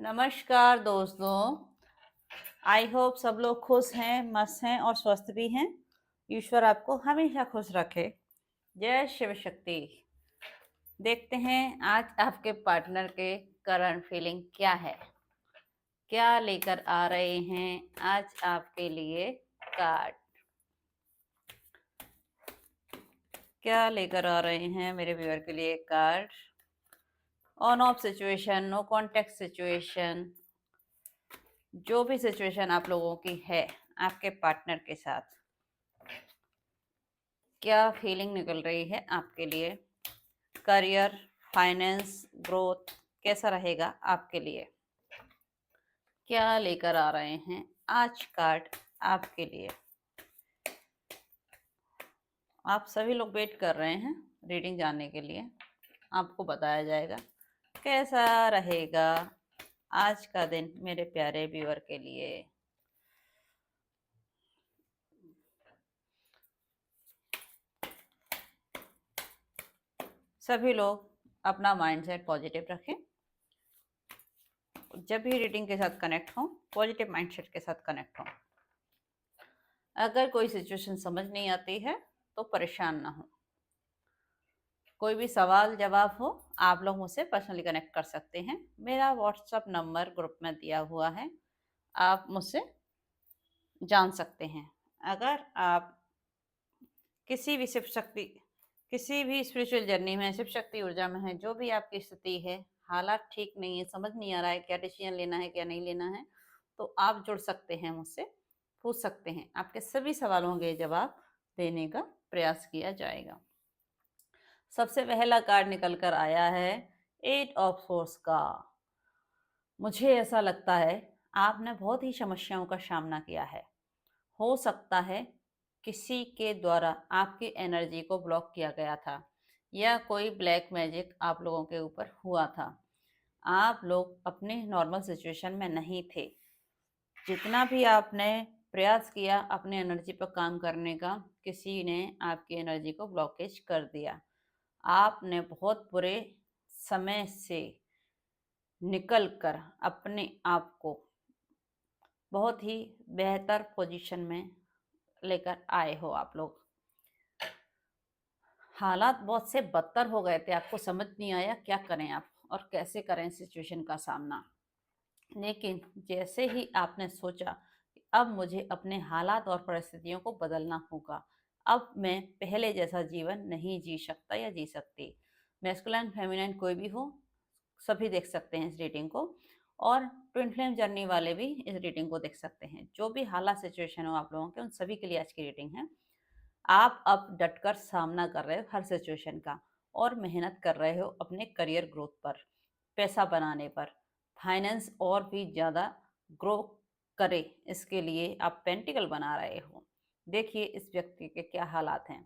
नमस्कार दोस्तों। I hope सब लोग खुश हैं, मस्त हैं और स्वस्थ भी हैं। ईश्वर आपको हमेशा खुश रखे। जय शिव शक्ति। देखते हैं आज आपके पार्टनर के करंट फीलिंग क्या है, क्या लेकर आ रहे हैं आज आपके लिए कार्ड। क्या लेकर आ रहे हैं मेरे व्यूअर के लिए card. On off situation, no contact situation, जो भी सिचुएशन आप लोगों की है आपके पार्टनर के साथ, क्या फीलिंग निकल रही है आपके लिए। करियर, फाइनेंस, ग्रोथ कैसा रहेगा आपके लिए, क्या लेकर आ रहे हैं आज कार्ड आपके लिए। आप सभी लोग वेट कर रहे हैं रीडिंग जानने के लिए। आपको बताया जाएगा कैसा रहेगा आज का दिन मेरे प्यारे व्यूअर के लिए। सभी लोग अपना माइंडसेट पॉजिटिव रखें। जब भी रीडिंग के साथ कनेक्ट हो, पॉजिटिव माइंडसेट के साथ कनेक्ट हो। अगर कोई सिचुएशन समझ नहीं आती है तो परेशान ना हो। कोई भी सवाल जवाब हो, आप लोग मुझसे पर्सनली कनेक्ट कर सकते हैं। मेरा व्हाट्सएप नंबर ग्रुप में दिया हुआ है, आप मुझसे जान सकते हैं। अगर आप किसी भी स्पिरिचुअल जर्नी में, शिव शक्ति ऊर्जा में है, जो भी आपकी स्थिति है, हालात ठीक नहीं है, समझ नहीं आ रहा है क्या डिसीजन लेना है क्या नहीं लेना है, तो आप जुड़ सकते हैं मुझसे, पूछ सकते हैं। आपके सभी सवालों के जवाब देने का प्रयास किया जाएगा। सबसे पहला कार्ड निकल कर आया है एट ऑफ सोर्स का। मुझे ऐसा लगता है आपने बहुत ही समस्याओं का सामना किया है। हो सकता है किसी के द्वारा आपकी एनर्जी को ब्लॉक किया गया था या कोई ब्लैक मैजिक आप लोगों के ऊपर हुआ था। आप लोग अपने नॉर्मल सिचुएशन में नहीं थे। जितना भी आपने प्रयास किया अपने एनर्जी पर काम करने का, किसी ने आपकी एनर्जी को ब्लॉकेज कर दिया। आपने बहुत बुरे समय से निकल कर अपने आप को बहुत ही बेहतर पोजीशन में लेकर आए हो। आप लोग, हालात बहुत से बदतर हो गए थे, आपको समझ नहीं आया क्या करें आप और कैसे करें सिचुएशन का सामना। लेकिन जैसे ही आपने सोचा कि अब मुझे अपने हालात और परिस्थितियों को बदलना होगा, अब मैं पहले जैसा जीवन नहीं जी सकता या जी सकती। मैस्कुलाइन फेमिनाइन कोई भी हो, सभी देख सकते हैं इस रीडिंग को, और ट्विन फ्लेम जर्नी वाले भी इस रीडिंग को देख सकते हैं। जो भी हालात सिचुएशन हो आप लोगों के, उन सभी के लिए आज की रीडिंग है। आप अब डटकर सामना कर रहे हो हर सिचुएशन का और मेहनत कर रहे हो अपने करियर ग्रोथ पर, पैसा बनाने पर, फाइनेंस और भी ज़्यादा ग्रो करे, इसके लिए आप पेंटिकल बना रहे हो। देखिए इस व्यक्ति के क्या हालात हैं।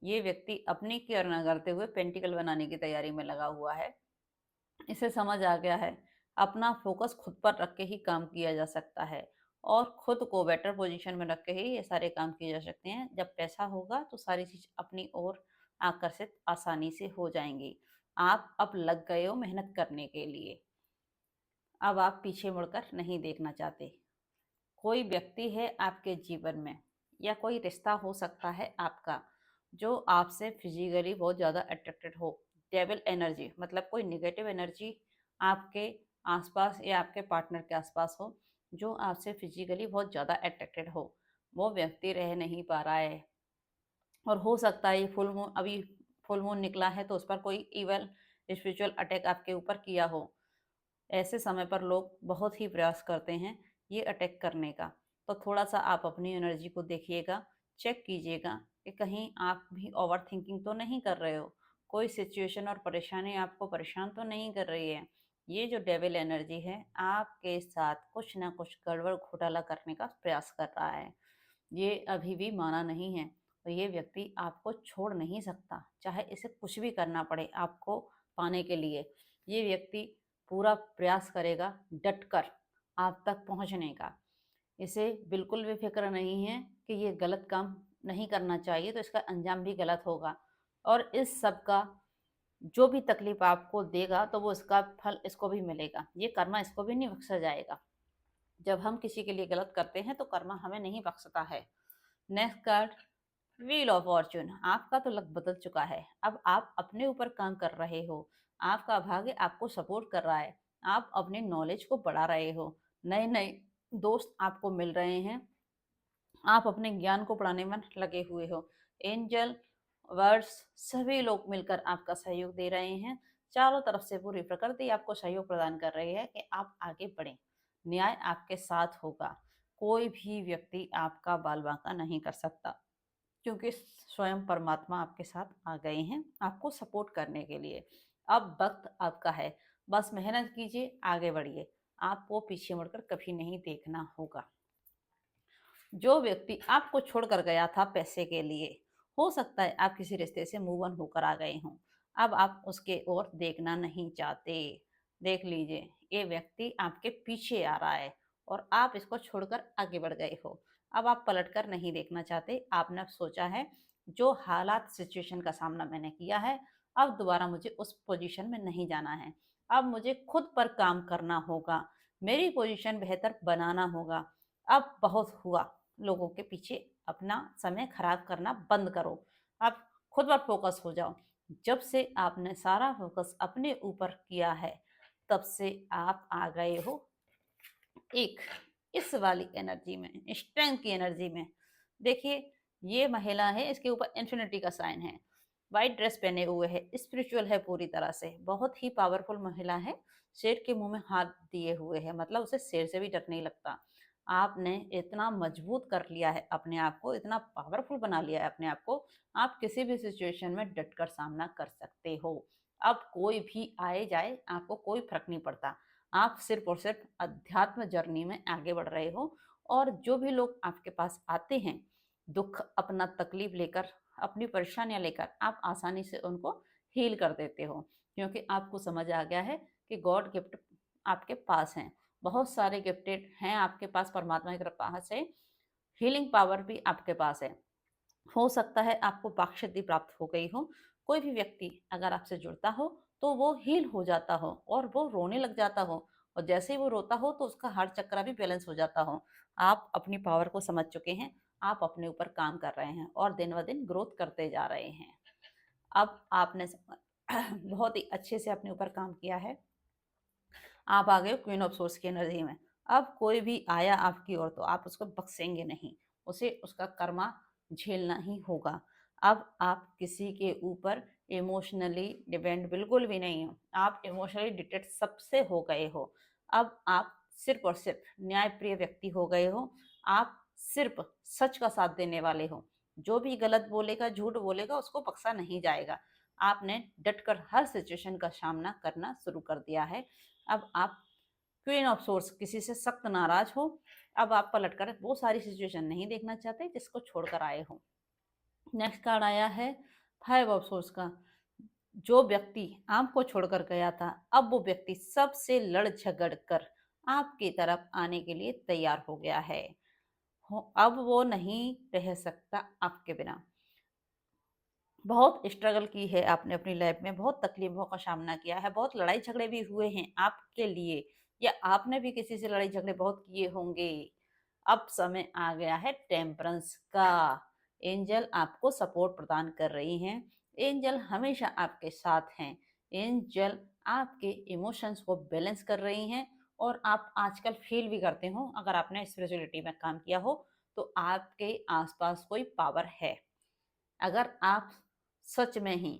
ये व्यक्ति अपनी केयर न करते हुए पेंटिकल बनाने की तैयारी में लगा हुआ है। इसे समझ आ गया है अपना फोकस खुद पर रख के ही काम किया जा सकता है और खुद को बेटर पोजीशन में रख के ही ये सारे काम किए जा सकते हैं। जब पैसा होगा तो सारी चीज अपनी ओर आकर्षित आसानी से हो जाएंगी। आप अब लग गए हो मेहनत करने के लिए। अब आप पीछे मुड़कर नहीं देखना चाहते। कोई व्यक्ति है आपके जीवन में या कोई रिश्ता हो सकता है आपका जो आपसे फिजिकली बहुत ज़्यादा अट्रैक्टेड हो। डेविल एनर्जी मतलब कोई निगेटिव एनर्जी आपके आसपास या आपके पार्टनर के आसपास हो जो आपसे फिजिकली बहुत ज़्यादा अट्रैक्टेड हो। वो व्यक्ति रह नहीं पा रहा है और हो सकता है ये फुल मून, अभी फुल मून निकला है तो उस पर कोई इवल स्पिरिचुअल अटैक आपके ऊपर किया हो। ऐसे समय पर लोग बहुत ही प्रयास करते हैं ये अटैक करने का। तो थोड़ा सा आप अपनी एनर्जी को देखिएगा, चेक कीजिएगा कि कहीं आप भी ओवर थिंकिंग तो नहीं कर रहे हो, कोई सिचुएशन और परेशानी आपको परेशान तो नहीं कर रही है। ये जो डेविल एनर्जी है आपके साथ कुछ ना कुछ गड़बड़ घोटाला करने का प्रयास कर रहा है। ये अभी भी माना नहीं है और ये व्यक्ति आपको छोड़ नहीं सकता, चाहे इसे कुछ भी करना पड़े आपको पाने के लिए। ये व्यक्ति पूरा प्रयास करेगा डटकर आप तक पहुंचने का। इसे बिल्कुल भी फिक्र नहीं है कि ये गलत काम नहीं करना चाहिए तो इसका अंजाम भी गलत होगा। और इस सब का जो भी तकलीफ आपको देगा तो वो इसका फल इसको भी मिलेगा, ये कर्मा इसको भी नहीं बख्शा जाएगा। जब हम किसी के लिए गलत करते हैं तो कर्मा हमें नहीं बख्शता है। Next card, wheel of Fortune. आपका तो लक बदल चुका है, अब आप अपने ऊपर काम कर रहे हो, आपका भाग्य आपको सपोर्ट कर रहा है, आप अपने नॉलेज को बढ़ा रहे हो, नए नए दोस्त आपको मिल रहे हैं, आप अपने ज्ञान को बढ़ाने में लगे हुए हो। एंजल, वर्ड्स, सभी लोग मिलकर आपका सहयोग दे रहे हैं। चारों तरफ से पूरी प्रकृति आपको सहयोग प्रदान कर रही है कि आप आगे बढ़ें। न्याय आपके साथ होगा, कोई भी व्यक्ति आपका बाल बांका नहीं कर सकता, क्योंकि स्वयं परमात्मा आपके साथ आ गए हैं आपको सपोर्ट करने के लिए। अब वक्त आपका है, बस मेहनत कीजिए, आगे बढ़िए, आपको पीछे मुड़कर कभी नहीं देखना होगा। जो व्यक्ति आपको छोड़कर गया था पैसे के लिए, हो सकता है आप किसी रिश्ते से मूव ऑन होकर आ गए हों, अब आप उसके ओर देखना नहीं चाहते। देख लीजिए, ये व्यक्ति आपके पीछे आ रहा है और आप इसको छोड़कर आगे बढ़ गए हो। अब आप पलटकर नहीं देखना चाहते, आपने सोचा है जो हालात सिचुएशन का सामना मैंने किया है, अब दोबारा मुझे उस पोजीशन में नहीं जाना है, अब मुझे खुद पर काम करना होगा, मेरी पोजीशन बेहतर बनाना होगा। अब बहुत हुआ, लोगों के पीछे अपना समय खराब करना बंद करो, आप खुद पर फोकस हो जाओ। जब से आपने सारा फोकस अपने ऊपर किया है, तब से आप आ गए हो एक इस वाली एनर्जी में, स्ट्रेंथ की एनर्जी में। देखिए, ये महिला है, इसके ऊपर इन्फिनिटी का साइन है, वाइट ड्रेस पहने हुए है, स्पिरिचुअल है पूरी तरह से, बहुत ही पावरफुल महिला है, शेर के मुंह में हाथ दिए हुए है, मतलब उसे शेर से भी डर नहीं लगता। आपने इतना मजबूत कर लिया है अपने आप को, इतना पावरफुल बना लिया है अपने आप को, आप किसी भी सिचुएशन में डट कर सामना कर सकते हो। अब कोई भी आए जाए आपको कोई फर्क नहीं पड़ता, आप सिर्फ और सिर्फ अध्यात्म जर्नी में आगे बढ़ रहे हो। और जो भी लोग आपके पास आते हैं दुख, अपना तकलीफ लेकर, अपनी परेशानियां लेकर, आप आसानी से उनको हील कर देते हो, क्योंकि आपको समझ आ गया है कि गॉड गिफ्ट आपके पास हैं, बहुत सारे गिफ्टेड हैं आपके पास, परमात्मा की कृपा से हीलिंग पावर भी आपके पास है। हो सकता है आपको वाक्शक्ति प्राप्त हो गई हो, कोई भी व्यक्ति अगर आपसे जुड़ता हो तो वो हील हो जाता हो और वो रोने लग जाता हो, और जैसे ही वो रोता हो तो उसका हार्ट चक्र भी बैलेंस हो जाता हो। आप अपनी पावर को समझ चुके हैं, आप अपने ऊपर काम कर रहे हैं और दिन ब दिन ग्रोथ करते जा रहे हैं। अब आपने बहुत ही अच्छे से अपने ऊपर काम किया है, आप आ गए क्वीन ऑफ सोर्स की एनर्जी में। अब कोई भी आया आपकी ओर तो आप उसको बख्शेंगे नहीं, उसे उसका कर्मा झेलना ही होगा। अब आप किसी के ऊपर इमोशनली डिपेंड बिल्कुल भी नहीं हो, आप इमोशनली डिटेच सबसे हो गए हो। अब आप सिर्फ और सिर्फ न्यायप्रिय व्यक्ति हो गए हो, आप सिर्फ सच का साथ देने वाले हो, जो भी गलत बोलेगा, झूठ बोलेगा, उसको बख्शा नहीं जाएगा। आपने डटकर हर सिचुएशन का सामना करना शुरू कर दिया है। अब आप क्वीन ऑफ सोर्स किसी से सख्त नाराज हो, अब आप पलटकर वो सारी सिचुएशन नहीं देखना चाहते जिसको छोड़कर आए हो। नेक्स्ट कार्ड आया है फाइव ऑफ सोर्स का। जो व्यक्ति आपको छोड़कर गया था, अब वो व्यक्ति सबसे लड़ झगड़ कर आपकी तरफ आने के लिए तैयार हो गया है। अब वो नहीं रह सकता आपके बिना। बहुत स्ट्रगल की है आपने अपनी लाइफ में, बहुत तकलीफों का सामना किया है, बहुत लड़ाई झगड़े भी हुए हैं आपके लिए, या आपने भी किसी से लड़ाई झगड़े बहुत किए होंगे। अब समय आ गया है टेम्परेंस का। एंजल आपको सपोर्ट प्रदान कर रही हैं, एंजल हमेशा आपके साथ हैं, एंजल आपके इमोशंस को बैलेंस कर रही हैं। और आप आजकल फील भी करते हो, अगर आपने स्पिरिचुअलिटी में काम किया हो तो आपके आसपास कोई पावर है। अगर आप सच में ही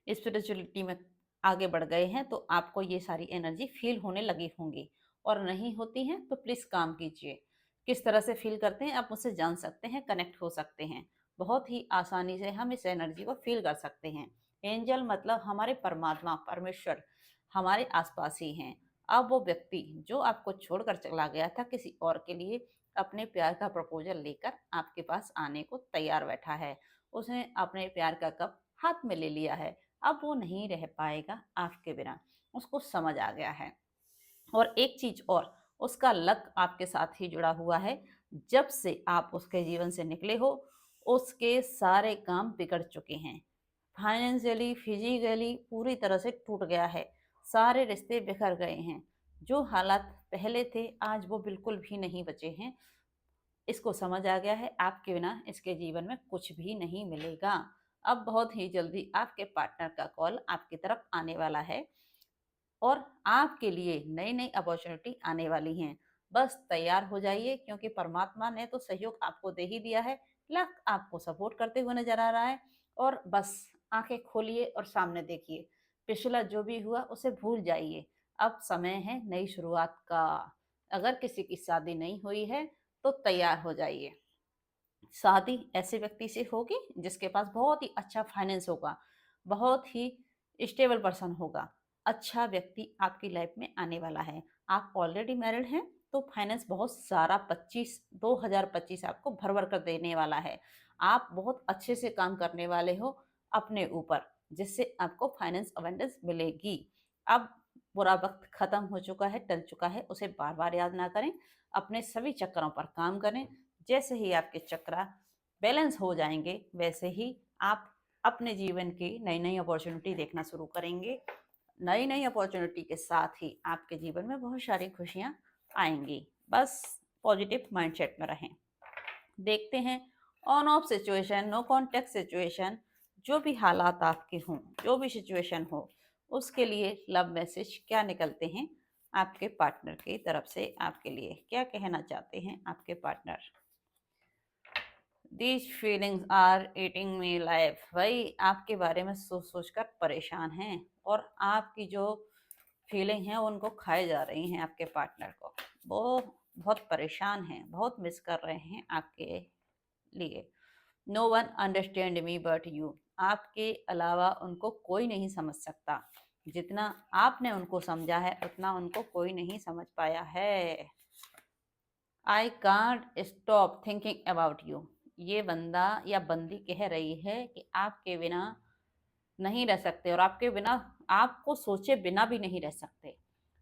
स्पिरिचुअलिटी में आगे बढ़ गए हैं तो आपको ये सारी एनर्जी फील होने लगी होंगी, और नहीं होती हैं तो प्लीज़ काम कीजिए। किस तरह से फील करते हैं आप मुझसे जान सकते हैं, कनेक्ट हो सकते हैं, बहुत ही आसानी से हम इस एनर्जी को फील कर सकते हैं। एंजल मतलब हमारे परमात्मा, परमेश्वर हमारे आसपास ही हैं। अब वो व्यक्ति जो आपको छोड़कर चला गया था किसी और के लिए, अपने प्यार का प्रपोजल लेकर आपके पास आने को तैयार बैठा है। उसने अपने प्यार का कप हाथ में ले लिया है, अब वो नहीं रह पाएगा आपके बिना, उसको समझ आ गया है। और एक चीज और, उसका लक आपके साथ ही जुड़ा हुआ है। जब से आप उसके जीवन से निकले हो उसके सारे काम बिगड़ चुके हैं, फाइनेंशियली, फिजिकली पूरी तरह से टूट गया है। सारे रिश्ते बिखर गए हैं। जो हालात पहले थे आज वो बिल्कुल भी नहीं बचे हैं। इसको समझ आ गया है आपके बिना इसके जीवन में कुछ भी नहीं मिलेगा। अब बहुत ही जल्दी आपके पार्टनर का कॉल आपकी तरफ आने वाला है और आपके लिए नई नई अपॉर्चुनिटी आने वाली हैं। बस तैयार हो जाइए क्योंकि परमात्मा ने तो सहयोग आपको दे ही दिया है। लक आपको सपोर्ट करते हुए नजर आ रहा है और बस आंखें खोलिए और सामने देखिए। पिछला जो भी हुआ उसे भूल जाइए। अब समय है नई शुरुआत का। अगर किसी की शादी नहीं हुई है तो तैयार हो जाइए। शादी ऐसे व्यक्ति से होगी जिसके पास बहुत ही अच्छा फाइनेंस होगा, बहुत ही स्टेबल पर्सन होगा। अच्छा व्यक्ति आपकी लाइफ में आने वाला है। आप ऑलरेडी मैरिड हैं तो फाइनेंस बहुत सारा 2025 आपको भर भर कर देने वाला है। आप बहुत अच्छे से काम करने वाले हो अपने ऊपर, जिससे आपको फाइनेंस अवेंडेंस मिलेगी। अब बुरा वक्त खत्म हो चुका है, टल चुका है, उसे बार बार याद ना करें। अपने सभी चक्करों पर काम करें। जैसे ही आपके चक्र बैलेंस हो जाएंगे वैसे ही आप अपने जीवन की नई नई अपॉर्चुनिटी देखना शुरू करेंगे। नई नई अपॉर्चुनिटी के साथ ही आपके जीवन में बहुत सारी खुशियां आएंगी। बस पॉजिटिव माइंडसेट में रहें। देखते हैं on off situation, no contact situation, जो भी हालात आपके हों, जो भी सिचुएशन हो, उसके लिए लव मैसेज क्या निकलते हैं आपके पार्टनर की तरफ से। आपके लिए क्या कहना चाहते हैं आपके partner. These feelings are eating me life. भाई आपके बारे में सोच सोच कर परेशान हैं और आपकी जो फीलिंग है उनको खाए जा रही हैं आपके पार्टनर को। वो बहुत परेशान हैं, बहुत मिस कर रहे हैं आपके लिए। No one understand me but you. आपके अलावा उनको कोई नहीं समझ सकता। जितना आपने उनको समझा है उतना उनको कोई नहीं समझ पाया है। I can't stop thinking about you. ये बंदा या बंदी कह रही है कि आपके बिना नहीं रह सकते और आपके बिना, आपको सोचे बिना भी नहीं रह सकते।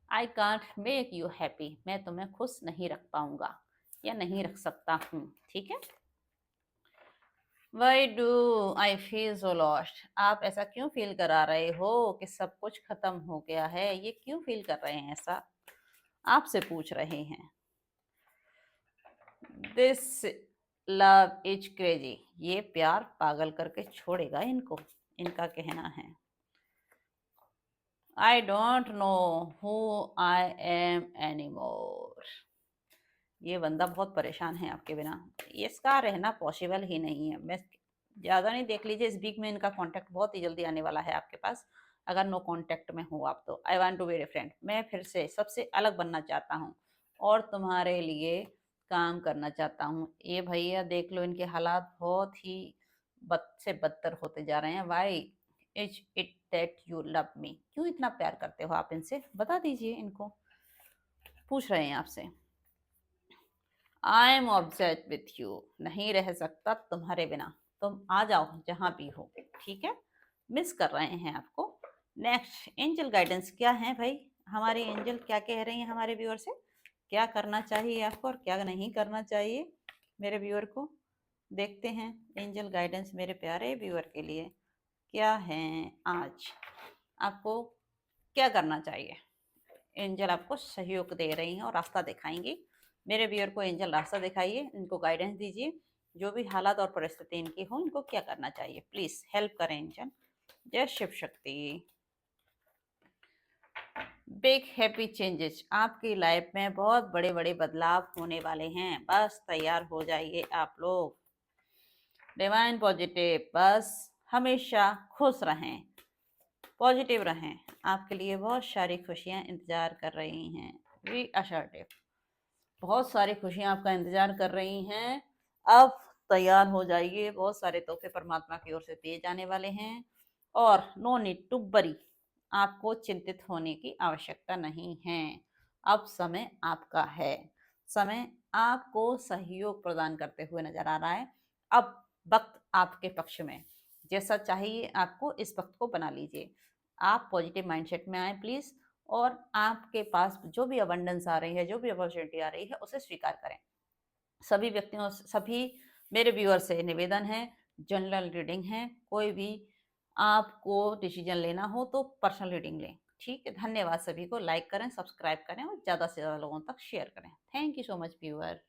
I can't make you happy. मैं तुम्हें खुश नहीं रख पाऊंगा या नहीं रख सकता हूँ। ठीक है। Why do I feel so lost. आप ऐसा क्यों फील करा रहे हो कि सब कुछ खत्म हो गया है। ये क्यों फील कर रहे हैं ऐसा, आपसे पूछ रहे हैं। This love is crazy. ये प्यार पागल करके छोड़ेगा इनको, इनका कहना है। I don't know who I am any more. ये बंदा बहुत परेशान है आपके बिना। इसका रहना पॉसिबल ही नहीं है। मैं ज़्यादा नहीं, देख लीजिए इस वीक में इनका कांटेक्ट बहुत ही जल्दी आने वाला है आपके पास। अगर नो कांटेक्ट में हो आप तो I want to be different. मैं फिर से सबसे अलग बनना चाहता हूँ और तुम्हारे लिए काम करना चाहता हूँ। ये भैया देख लो, इनके हालात बहुत ही बद से बदतर होते जा रहे हैं। Why is it that you love me. क्यों इतना प्यार करते हो आप इनसे, बता दीजिए इनको, पूछ रहे हैं आपसे। I am obsessed with you. नहीं रह सकता तुम्हारे बिना। तुम आ जाओ जहां भी हो। ठीक है, मिस कर रहे हैं आपको। नेक्स्ट एंजल गाइडेंस क्या है भाई, हमारे एंजल क्या कह रही हैं हमारे व्यूअर से। क्या करना चाहिए आपको और क्या नहीं करना चाहिए मेरे व्यूअर को। देखते हैं एंजल गाइडेंस मेरे प्यारे व्यूअर के लिए क्या है आज। आपको क्या करना चाहिए। एंजल आपको सहयोग दे रही हैं और रास्ता दिखाएंगी। मेरे व्यूअर को एंजल रास्ता दिखाइए, इनको गाइडेंस दीजिए। जो भी हालात और परिस्थिति इनकी हो, इनको क्या करना चाहिए, प्लीज हेल्प करें एंजल। जय Shiv Shakti. Big happy changes. आपकी लाइफ में बहुत बड़े बड़े बदलाव होने वाले हैं। बस तैयार हो जाइए आप लोग। डिवाइन पॉजिटिव, बस हमेशा खुश रहें, पॉजिटिव रहें। आपके लिए बहुत सारी खुशियां इंतजार कर रही हैं। Be assertive. बहुत सारी खुशियां आपका इंतजार कर रही हैं। अब तैयार हो जाइए, बहुत सारे तोहफे परमात्मा की ओर से दिए जाने वाले हैं। और नो नीड टू बरी। आपको चिंतित होने की आवश्यकता नहीं है। अब समय आपका है। समय आपको सहयोग प्रदान करते हुए नजर आ रहा है। अब वक्त आपके पक्ष में। जैसा चाहिए आपको इस वक्त को बना लीजिए। आप पॉजिटिव माइंडसेट में आए प्लीज। और आपके पास जो भी अबंडेंस आ रही है, जो भी अपॉर्चुनिटी आ रही है, उसे स्वीकार करें। सभी व्यक्तियों, सभी मेरे व्यूअर से निवेदन है, जनरल रीडिंग है, कोई भी आपको डिसीजन लेना हो तो पर्सनल रीडिंग लें। ठीक है, धन्यवाद सभी को। लाइक करें, सब्सक्राइब करें और ज़्यादा से ज़्यादा लोगों तक शेयर करें। Thank you so much viewer.